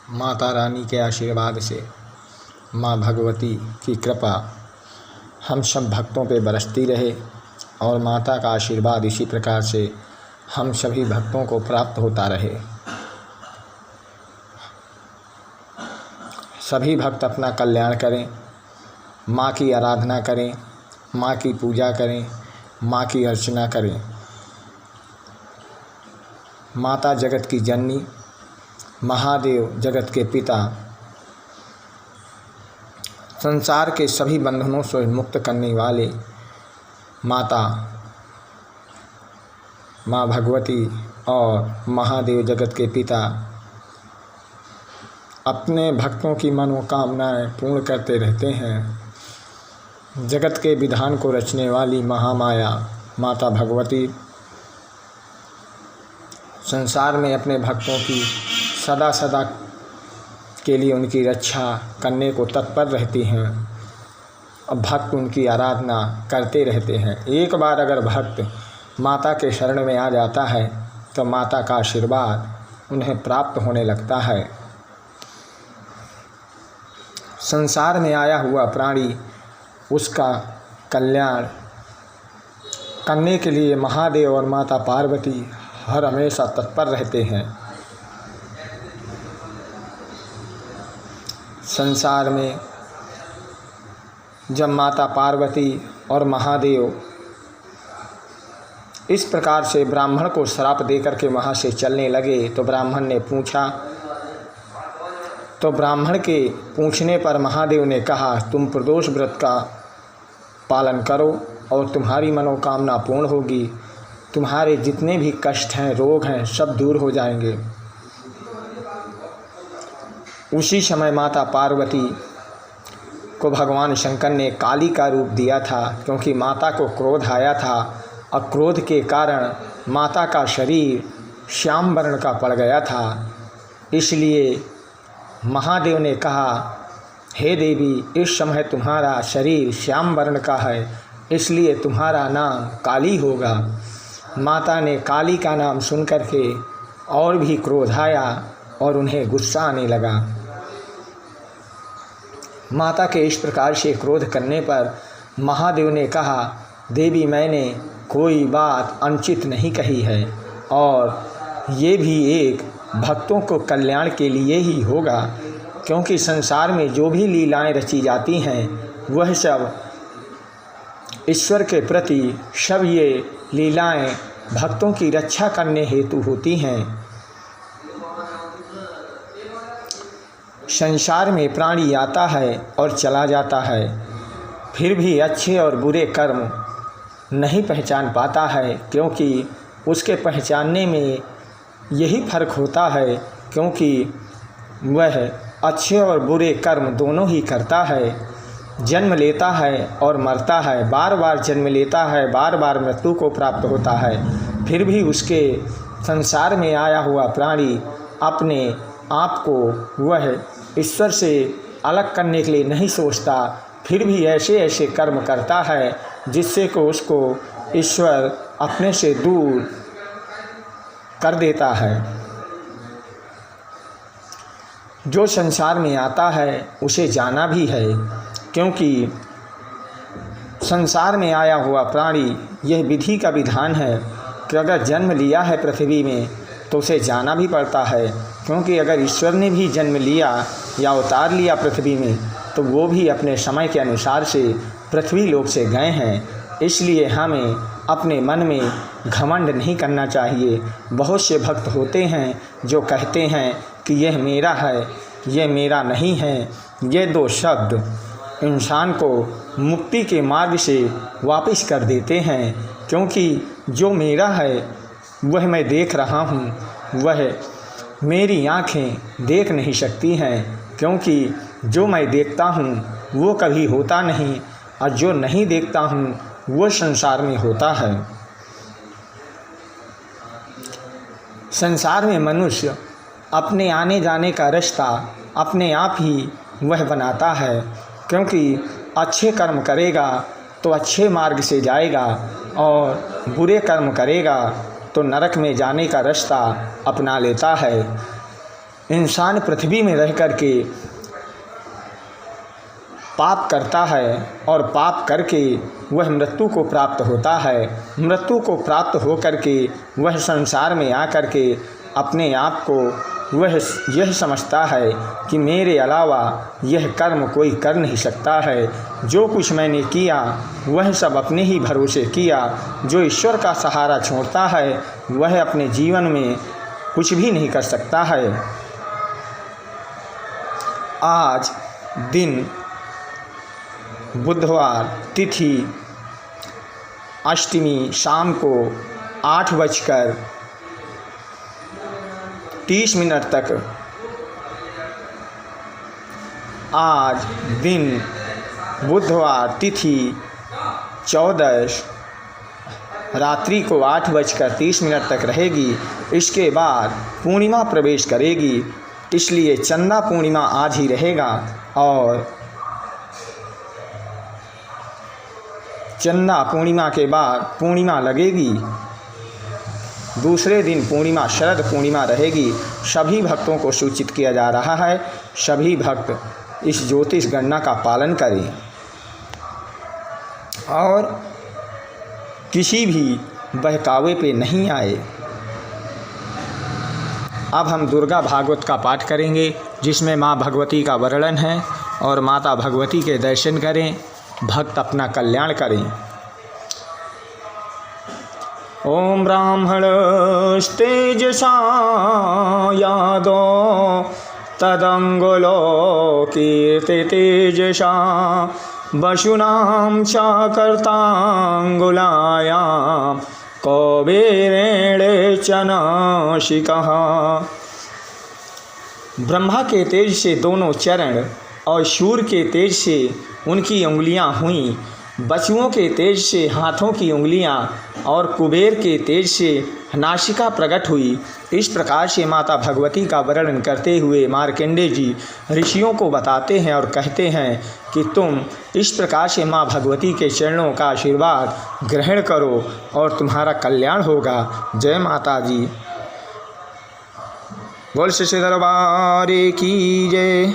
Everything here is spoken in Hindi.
माता रानी के आशीर्वाद से, माँ भगवती की कृपा हम सब भक्तों पे बरसती रहे और माता का आशीर्वाद इसी प्रकार से हम सभी भक्तों को प्राप्त होता रहे। सभी भक्त अपना कल्याण करें, माँ की आराधना करें, माँ की पूजा करें, माँ की अर्चना करें। माता जगत की जननी, महादेव जगत के पिता, संसार के सभी बंधनों से मुक्त करने वाले माता माँ भगवती और महादेव जगत के पिता अपने भक्तों की मनोकामनाएं पूर्ण करते रहते हैं। जगत के विधान को रचने वाली महामाया माता भगवती संसार में अपने भक्तों की सदा सदा के लिए उनकी रक्षा करने को तत्पर रहती हैं और भक्त उनकी आराधना करते रहते हैं। एक बार अगर भक्त माता के शरण में आ जाता है तो माता का आशीर्वाद उन्हें प्राप्त होने लगता है। संसार में आया हुआ प्राणी उसका कल्याण करने के लिए महादेव और माता पार्वती हर हमेशा तत्पर रहते हैं। संसार में जब माता पार्वती और महादेव इस प्रकार से ब्राह्मण को श्राप देकर के वहाँ से चलने लगे तो ब्राह्मण ने पूछा, तो ब्राह्मण के पूछने पर महादेव ने कहा, तुम प्रदोष व्रत का पालन करो और तुम्हारी मनोकामना पूर्ण होगी, तुम्हारे जितने भी कष्ट हैं, रोग हैं, सब दूर हो जाएंगे। उसी समय माता पार्वती को भगवान शंकर ने काली का रूप दिया था, क्योंकि माता को क्रोध आया था और क्रोध के कारण माता का शरीर श्याम वर्ण का पड़ गया था। इसलिए महादेव ने कहा, हे देवी, इस समय तुम्हारा शरीर श्याम वर्ण का है, इसलिए तुम्हारा नाम काली होगा। माता ने काली का नाम सुनकर के और भी क्रोध आया और उन्हें गुस्सा आने लगा। माता के इस प्रकार से क्रोध करने पर महादेव ने कहा, देवी, मैंने कोई बात अनुचित नहीं कही है और ये भी एक भक्तों को कल्याण के लिए ही होगा, क्योंकि संसार में जो भी लीलाएं रची जाती हैं वह सब ईश्वर के प्रति, सब ये लीलाएं भक्तों की रक्षा करने हेतु होती हैं। संसार में प्राणी आता है और चला जाता है, फिर भी अच्छे और बुरे कर्म नहीं पहचान पाता है, क्योंकि उसके पहचानने में यही फर्क होता है, क्योंकि वह अच्छे और बुरे कर्म दोनों ही करता है। जन्म लेता है और मरता है, बार बार जन्म लेता है, बार बार मृत्यु को प्राप्त होता है, फिर भी उसके संसार में आया हुआ प्राणी अपने आप को वह ईश्वर से अलग करने के लिए नहीं सोचता, फिर भी ऐसे ऐसे कर्म करता है जिससे को उसको ईश्वर अपने से दूर कर देता है। जो संसार में आता है उसे जाना भी है, क्योंकि संसार में आया हुआ प्राणी, यह विधि का विधान है कि अगर जन्म लिया है पृथ्वी में तो उसे जाना भी पड़ता है, क्योंकि अगर ईश्वर ने भी जन्म लिया या अवतार लिया पृथ्वी में तो वो भी अपने समय के अनुसार से पृथ्वी लोक से गए हैं। इसलिए हमें अपने मन में घमंड नहीं करना चाहिए। बहुत से भक्त होते हैं जो कहते हैं कि यह मेरा है, यह मेरा नहीं है। ये दो शब्द इंसान को मुक्ति के मार्ग से वापस कर देते हैं, क्योंकि जो मेरा है वह मैं देख रहा हूँ, वह मेरी आँखें देख नहीं सकती हैं, क्योंकि जो मैं देखता हूँ वो कभी होता नहीं और जो नहीं देखता हूँ वो संसार में होता है। संसार में मनुष्य अपने आने जाने का रास्ता अपने आप ही वह बनाता है, क्योंकि अच्छे कर्म करेगा तो अच्छे मार्ग से जाएगा और बुरे कर्म करेगा तो नरक में जाने का रास्ता अपना लेता है। इंसान पृथ्वी में रह कर के पाप करता है और पाप करके वह मृत्यु को प्राप्त होता है। मृत्यु को प्राप्त हो कर के वह संसार में आकर के अपने आप को वह यह समझता है कि मेरे अलावा यह कर्म कोई कर नहीं सकता है। जो कुछ मैंने किया वह सब अपने ही भरोसे किया। जो ईश्वर का सहारा छोड़ता है वह अपने जीवन में कुछ भी नहीं कर सकता है। आज दिन बुधवार, तिथि अष्टमी, शाम को 8:30 तक। आज दिन बुधवार, तिथि 14, रात्रि को 8:30 तक रहेगी। इसके बाद पूर्णिमा प्रवेश करेगी, इसलिए चंदा पूर्णिमा आज ही रहेगा और चंदा पूर्णिमा के बाद पूर्णिमा लगेगी। दूसरे दिन पूर्णिमा शरद पूर्णिमा रहेगी। सभी भक्तों को सूचित किया जा रहा है, सभी भक्त इस ज्योतिष गणना का पालन करें और किसी भी बहकावे पे नहीं आए। अब हम दुर्गा भागवत का पाठ करेंगे, जिसमें माँ भगवती का वर्णन है और माता भगवती के दर्शन करें, भक्त अपना कल्याण करें। ओम ब्राह्मणस्तेजसा यादो तदंगुलो कीर्ति तेजसा वशूनां चाकर्तांगुलायां कौबेरेणे च नाशिकः। ब्रह्मा के तेज से दोनों चरण और सूर्य के तेज से उनकी उंगलियां हुईं, बछुओं के तेज से हाथों की उंगलियां और कुबेर के तेज से नासिका प्रकट हुई। इस प्रकार से माता भगवती का वर्णन करते हुए मार्कंडेय जी ऋषियों को बताते हैं और कहते हैं कि तुम इस प्रकार से माँ भगवती के चरणों का आशीर्वाद ग्रहण करो और तुम्हारा कल्याण होगा। जय माता जी। बोल श्री दरबार की जय।